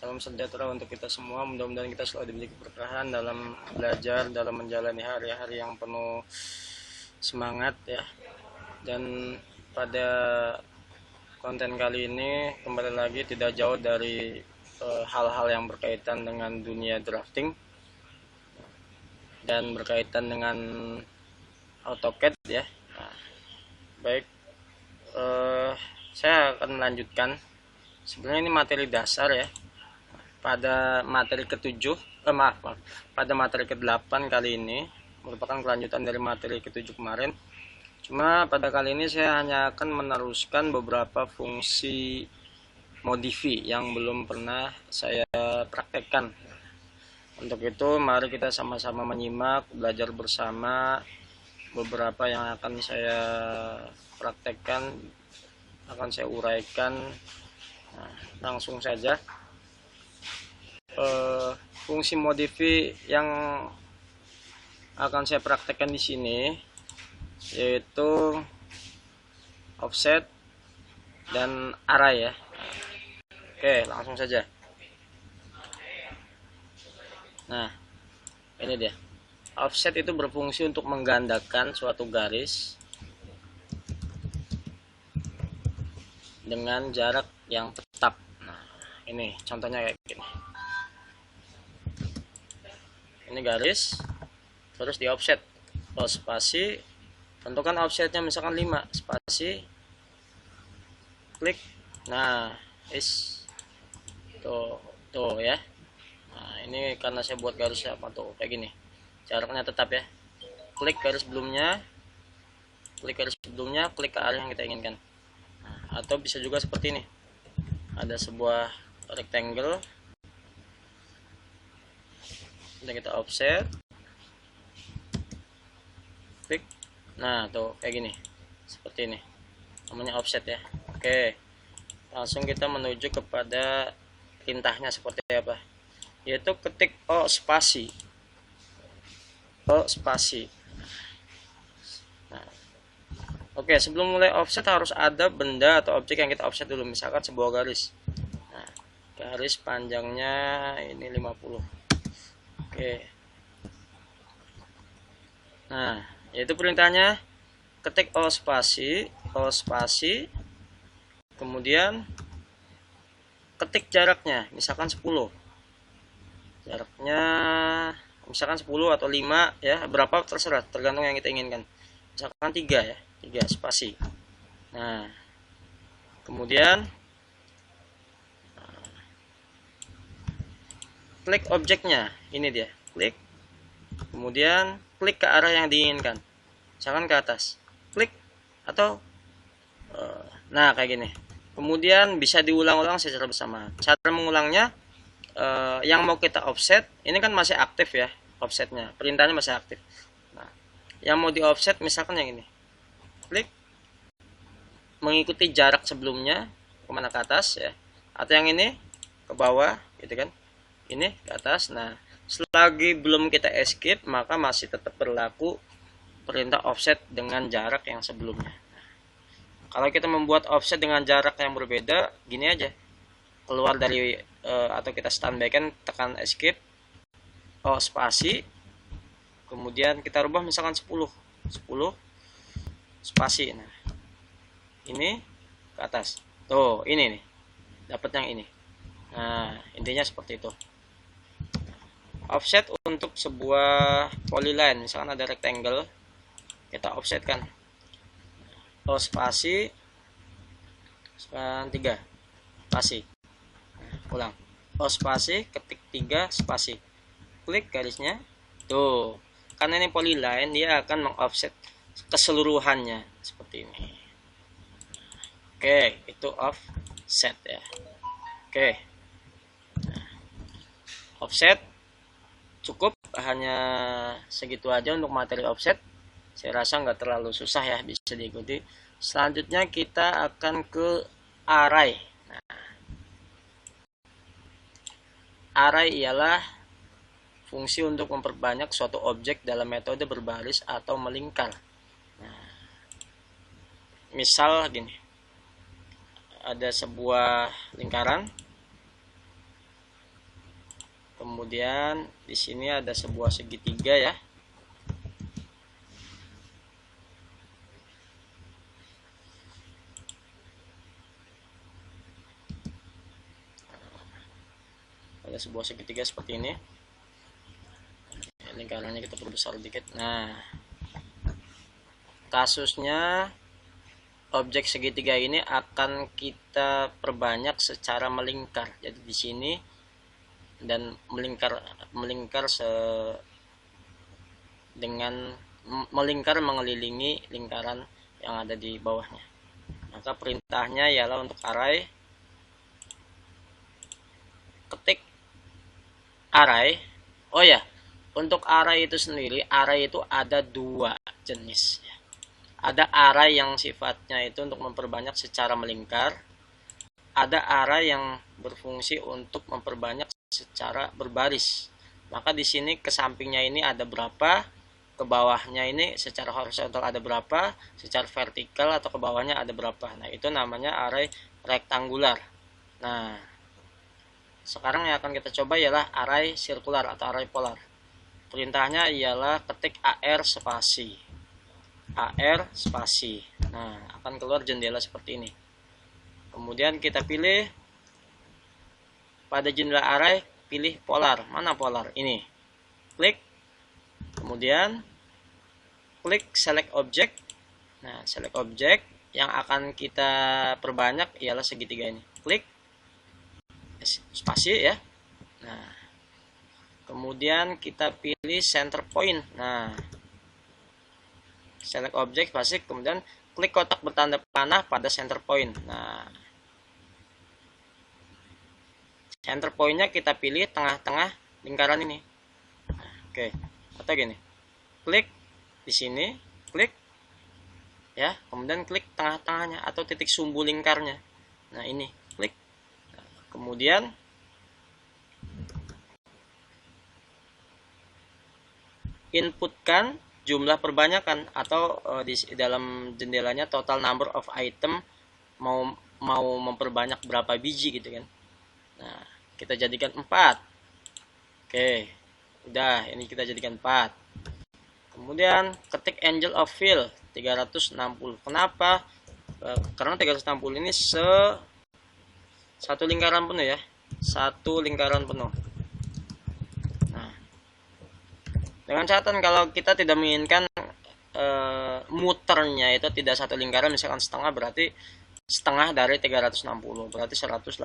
Salam sejahtera untuk kita semua. Mudah-mudahan kita selalu diberi keberkahan dalam belajar, dalam menjalani hari-hari yang penuh semangat ya. Dan pada konten kali ini kembali lagi tidak jauh dari hal-hal yang berkaitan dengan dunia drafting dan berkaitan dengan AutoCAD ya. Nah, baik, saya akan melanjutkan. Sebenarnya ini materi dasar ya. Pada materi ketujuh, pada materi ke-8 kali ini merupakan kelanjutan dari materi ke-7 kemarin. Cuma pada kali ini saya hanya akan meneruskan beberapa fungsi modifi yang belum pernah saya praktekkan. Untuk itu mari kita sama-sama menyimak, belajar bersama beberapa yang akan saya praktekkan, akan saya uraikan. Nah, langsung saja. Fungsi modifi yang akan saya praktekkan di sini yaitu offset dan array ya. Oke, langsung saja. Nah, ini dia. Offset itu berfungsi untuk menggandakan suatu garis dengan jarak yang tetap. Nah, ini contohnya kayak gini. Ini garis, terus di offset, spasi, tentukan offsetnya misalkan 5, spasi, klik, nah tuh ya. Nah, ini karena saya buat garis apa tuh kayak gini, jaraknya tetap ya. Klik garis sebelumnya, klik ke arah yang kita inginkan. Nah, atau bisa juga seperti ini, ada sebuah rectangle, dan kita offset, klik, nah tuh kayak gini, seperti ini, namanya offset ya. Oke, langsung kita menuju kepada perintahnya seperti apa, yaitu ketik O spasi. Nah, oke, sebelum mulai offset harus ada benda atau objek yang kita offset dulu, misalkan sebuah garis. Nah, garis panjangnya ini 50. Oke. Nah, yaitu perintahnya ketik O spasi, kemudian ketik jaraknya, misalkan 10. Jaraknya misalkan 10 atau 5 ya, berapa terserah, tergantung yang kita inginkan. Misalkan 3 ya, 3 spasi. Nah, kemudian klik objeknya, ini dia, klik, kemudian klik ke arah yang diinginkan, misalkan ke atas, klik, atau nah kayak gini. Kemudian bisa diulang-ulang secara bersamaan. Cara mengulangnya, yang mau kita offset ini kan masih aktif ya, offsetnya, perintahnya masih aktif. Nah, yang mau di offset misalkan yang ini, klik, mengikuti jarak sebelumnya kemana, ke atas ya, atau yang ini ke bawah gitu kan, ini ke atas. Nah, selagi belum kita escape maka masih tetap berlaku perintah offset dengan jarak yang sebelumnya. Kalau kita membuat offset dengan jarak yang berbeda, gini aja, keluar dari atau kita standby kan, tekan escape, spasi, kemudian kita rubah misalkan 10 spasi. Nah, ini ke atas, tuh ini nih, dapat yang ini. Nah, intinya seperti itu. Offset untuk sebuah polyline, misalkan ada rectangle, kita offset kan, spasi, 3 spasi, ulang, spasi, ketik 3 spasi, klik garisnya, tuh, karena ini polyline dia akan mengoffset keseluruhannya seperti ini. Oke, itu offset ya. Oke, offset cukup, hanya segitu aja untuk materi offset. Saya rasa nggak terlalu susah ya, bisa diikuti. Selanjutnya kita akan ke array. Nah, array ialah fungsi untuk memperbanyak suatu objek dalam metode berbaris atau melingkar. Nah, misal gini, ada sebuah lingkaran, Kemudian di sini ada sebuah segitiga ya. Ada sebuah segitiga seperti ini. Lingkarannya kita perbesar dikit. Nah, kasusnya objek segitiga ini akan kita perbanyak secara melingkar. Jadi di sini dan melingkar dengan melingkar mengelilingi lingkaran yang ada di bawahnya. Maka perintahnya ialah untuk array ketik array. Oh ya, untuk array itu sendiri, array itu ada dua jenis. Ada array yang sifatnya itu untuk memperbanyak secara melingkar. Ada array yang berfungsi untuk memperbanyak secara berbaris. Maka di sini ke sampingnya ini ada berapa, ke bawahnya ini secara horizontal ada berapa, secara vertikal atau ke bawahnya ada berapa. Nah, itu namanya array rektangular. Nah, sekarang yang akan kita coba ialah array sirkular atau array polar. Perintahnya ialah ketik AR spasi. AR spasi. Nah, akan keluar jendela seperti ini. Kemudian kita pilih pada jendela array, pilih polar. Mana polar? Ini. Klik. Kemudian klik select object. Nah, select object yang akan kita perbanyak ialah segitiga ini. Klik spasi ya. Nah, kemudian kita pilih center point. Nah, select object spasi, kemudian klik kotak bertanda panah pada center point. Nah, center point-nya kita pilih tengah-tengah lingkaran ini. Nah, oke, atau gini. Klik di sini, klik ya, kemudian klik tengah-tengahnya atau titik sumbu lingkarnya. Nah, ini, klik. Nah, kemudian inputkan jumlah perbanyakan atau di dalam jendelanya total number of item mau memperbanyak berapa biji gitu kan. Nah, kita jadikan 4. Oke, udah, ini kita jadikan 4. Kemudian ketik angel of fill 360. Kenapa? Karena 360 ini satu lingkaran penuh ya. Satu lingkaran penuh. Nah, dengan catatan kalau kita tidak menginginkan muternya itu tidak satu lingkaran, misalkan setengah, berarti setengah dari 360 berarti 180.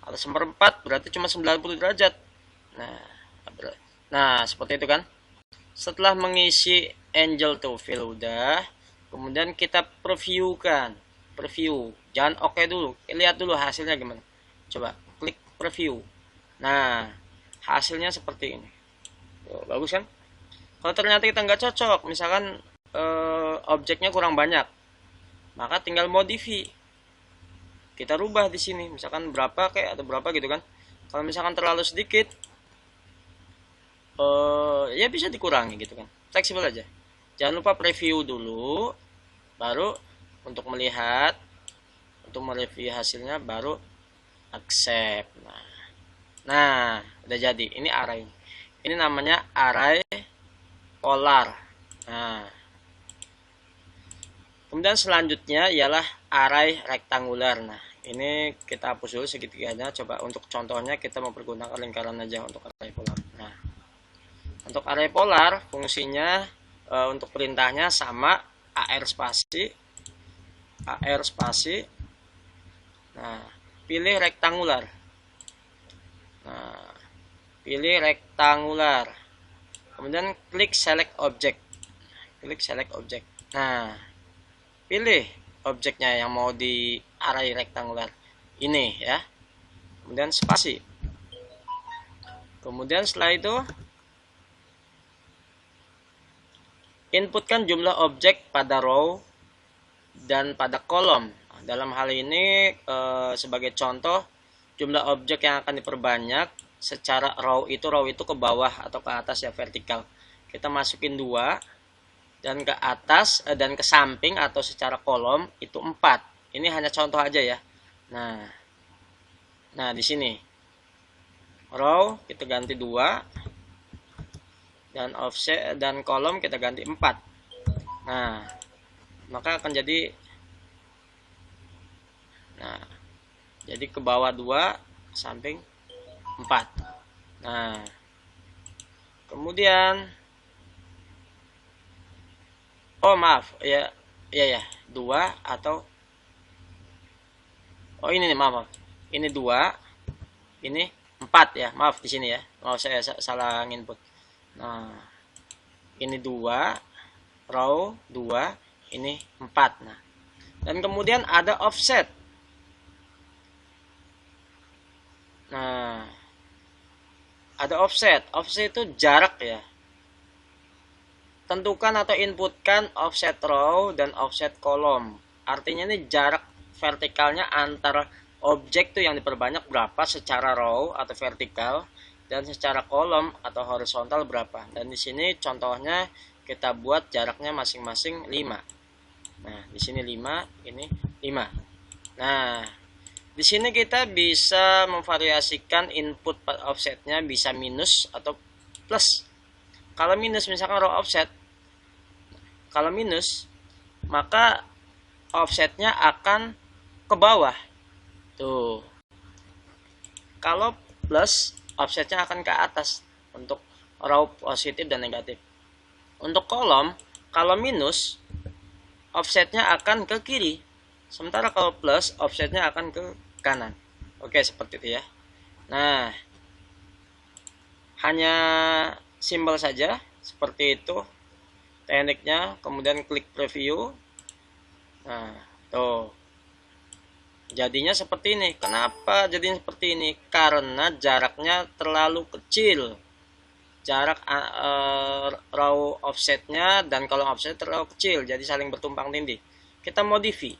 Atau seperempat berarti cuma 90 derajat. Nah, seperti itu kan. Setelah mengisi angel to fill udah, kemudian kita previewkan. Preview. Jangan oke dulu. Lihat dulu hasilnya gimana. Coba klik preview. Nah, hasilnya seperti ini. Tuh, bagus kan? Kalau ternyata kita nggak cocok, misalkan objeknya kurang banyak, maka tinggal modify. Kita rubah di sini, misalkan berapa kayak atau berapa gitu kan. Kalau misalkan terlalu sedikit, ya bisa dikurangi gitu kan. Fleksibel aja. Jangan lupa preview dulu, baru untuk melihat, untuk mereview hasilnya, baru accept. Nah, udah jadi. Ini array. Ini namanya array polar. Nah, kemudian selanjutnya ialah array rektangular. Nah, ini kita hapus dulu segitiganya. Coba untuk contohnya kita mempergunakan lingkaran aja untuk array polar. Nah, untuk array polar fungsinya untuk perintahnya sama, AR spasi. Nah, pilih rektangular. Nah, pilih rektangular. Kemudian klik select object. Klik select object. Nah, pilih objeknya yang mau di array rektangular ini ya. Kemudian spasi. Kemudian setelah itu inputkan jumlah objek pada row dan pada kolom. Dalam hal ini sebagai contoh, jumlah objek yang akan diperbanyak secara row itu ke bawah atau ke atas ya, vertikal. Kita masukin 2. Dan ke atas dan ke samping atau secara kolom itu 4. Ini hanya contoh aja ya. Nah di sini row kita ganti 2, dan offset dan kolom kita ganti 4. Nah, maka akan jadi jadi ke bawah 2, samping 4. Nah, kemudian maaf, ya 2 atau ini nih, maaf. Ini 2, ini 4 ya. Maaf di sini ya. Maaf saya salah input. Nah, ini 2, row 2, ini 4. Nah, dan kemudian ada offset. Nah, ada offset. Offset itu jarak ya. Tentukan atau inputkan offset row dan offset kolom. Artinya ini jarak vertikalnya antara objek tuh yang diperbanyak berapa secara row atau vertikal, dan secara kolom atau horizontal berapa. Dan di sini contohnya kita buat jaraknya masing-masing 5. Nah, di sini 5, ini 5. Nah, di sini kita bisa memvariasikan input offsetnya, bisa minus atau plus. Kalau minus, misalkan row offset, kalau minus maka offsetnya akan ke bawah tuh. Kalau plus, offsetnya akan ke atas untuk row positif dan negatif. Untuk kolom, kalau minus, offsetnya akan ke kiri, sementara kalau plus, offsetnya akan ke kanan. Oke, seperti itu ya. Nah, hanya simbol saja seperti itu tekniknya. Kemudian klik preview. Nah, tuh jadinya seperti ini. Kenapa jadinya seperti ini? Karena jaraknya terlalu kecil. Jarak row offsetnya dan kolom offset terlalu kecil, jadi saling bertumpang tindih. Kita modify.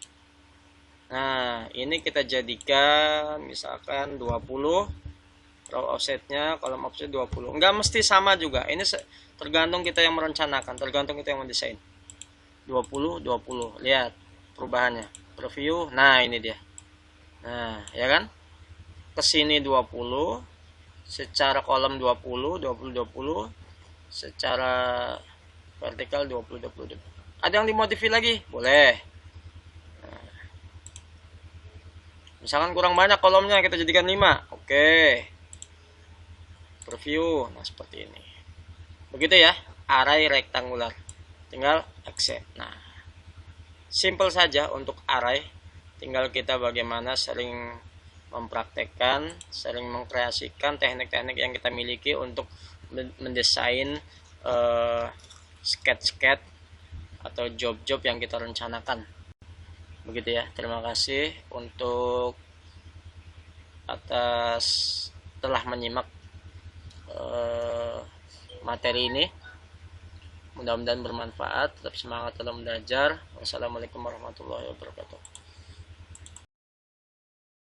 Nah, ini kita jadikan misalkan 20, row offsetnya, kolom offset 20. Enggak mesti sama juga. Ini tergantung kita yang merencanakan, tergantung kita yang mendesain. 20, 20. Lihat perubahannya. Preview. Nah, ini dia. Nah, ya kan? Kesini 20. Secara kolom 20, 20, 20. Secara vertikal 20, 20, 20. Ada yang dimodify lagi? Boleh. Nah, misalkan kurang banyak kolomnya, kita jadikan 5. Oke. Preview. Nah, seperti ini. Begitu ya, array rektangular. Tinggal accept. Nah, simple saja untuk array. Tinggal kita bagaimana sering mempraktekkan, sering mengkreasikan teknik-teknik yang kita miliki untuk mendesain sketch-sketch atau job-job yang kita rencanakan. Begitu ya. Terima kasih untuk atas telah menyimak materi ini. Mudah-mudahan bermanfaat. Tetap semangat dalam belajar. Wassalamualaikum warahmatullahi wabarakatuh.